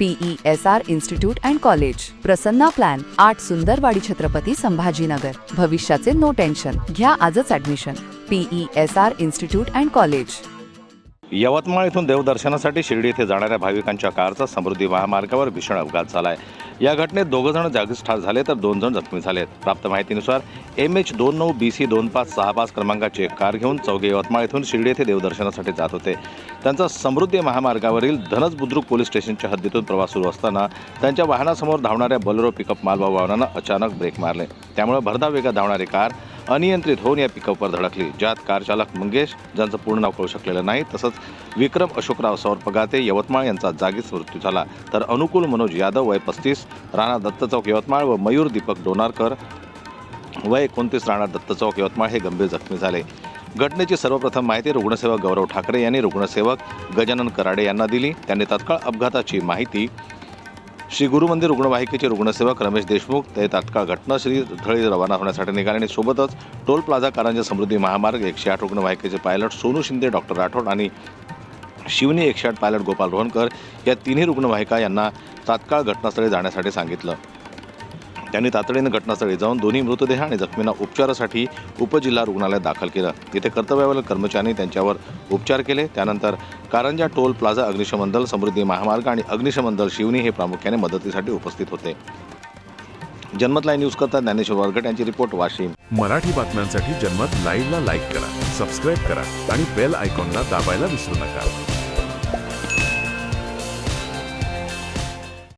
PESR institute and college, Prasanna plan, 8 Sundarwadi, Chhatrapati Sambhajinagar. भविष्याचे no tension. घ्या आजच admission. PESR institute and college. Yavatmal येथून देवदर्शनासाठी शिर्डी येथे जाणाऱ्या भाविकांच्या कारचा समृद्धी महामार्गावर भीषण अपघात झालाय. या घटनेत 2 जण जागीच ठार झाले तर 2 जण जखमी झालेत. प्राप्त माहितीनुसार MH29BC 2565 क्रमांकाची एक कार घेऊन चौघे यवतमाळ येथून शिर्डी येथे देवदर्शनासाठी जात होते. त्यांचा समृद्धी महामार्गावरील धनस बुद्रुक पोलीस स्टेशनच्या हद्दीतून प्रवास सुरू असताना त्यांच्या वाहनासमोर धावणाऱ्या बोलेरो पिकअप मालवाहू वाहनानं अचानक ब्रेक मारले. त्यामुळे भरधाव वेगात धावणारी कार अनियंत्रित होऊन या पिकअपवर धडकली, ज्यात कार चालक मंगेश, ज्यांचं पूर्ण नाव कळू शकलेलं नाही, तसंच विक्रम अशोकराव सौर पगाते यवतमाळ यांचा जागीच मृत्यू झाला. तर अनुकूल मनोज यादव वय 35 राणा दत्त चौक यवतमाळ व मयूर दीपक डोनारकर वय 29 राणा दत्त चौक यवतमाळ हे गंभीर जखमी झाले. घटनेची सर्वप्रथम माहिती रुग्णसेवक गौरव ठाकरे यांनी रुग्णसेवक गजानन कराडे यांना दिली. त्यांनी तात्काळ अपघाताची माहिती श्री गुरु मंदिर रुग्णवाहिकेचे रुग्णसेवक रमेश देशमुख ते तात्काळ घटनास्थळी रवाना होण्यासाठी निघाले आणि सोबतच टोल प्लाझा कारंजा समृद्धी महामार्ग 108 रुग्णवाहिकेचे पायलट सोनू शिंदे, डॉक्टर राठोड आणि शिवनी 108 पायलट गोपाल रोहनकर या तिन्ही रुग्णवाहिका यांना तात्काळ घटनास्थळी जाण्यासाठी सांगितलं. त्यांनी तातडीने घटनास्थळी जाऊन दोन्ही मृतदेह आणि जखमींना उपचारासाठी उपजिल्हा रुग्णालयात दाखल केलं. तिथे कर्तव्यावरील कर्मचाऱ्यांनी त्यांच्यावर उपचार केले. त्यानंतर कारंजा टोल प्लाझा अग्निशमन दल, समृद्धी महामार्ग आणि अग्निशमन दल शिवनी हे प्रामुख्याने मदतीसाठी उपस्थित होते. जनमत लाईव्ह न्यूज करता ज्ञानेश्वर वरगट यांची रिपोर्ट, वाशिम. मराठी बातम्यांसाठी जनमत लाईव्हला लाईक करा, सबस्क्राईब करा आणि बेल आयकॉनला दाबायला विसरू नका.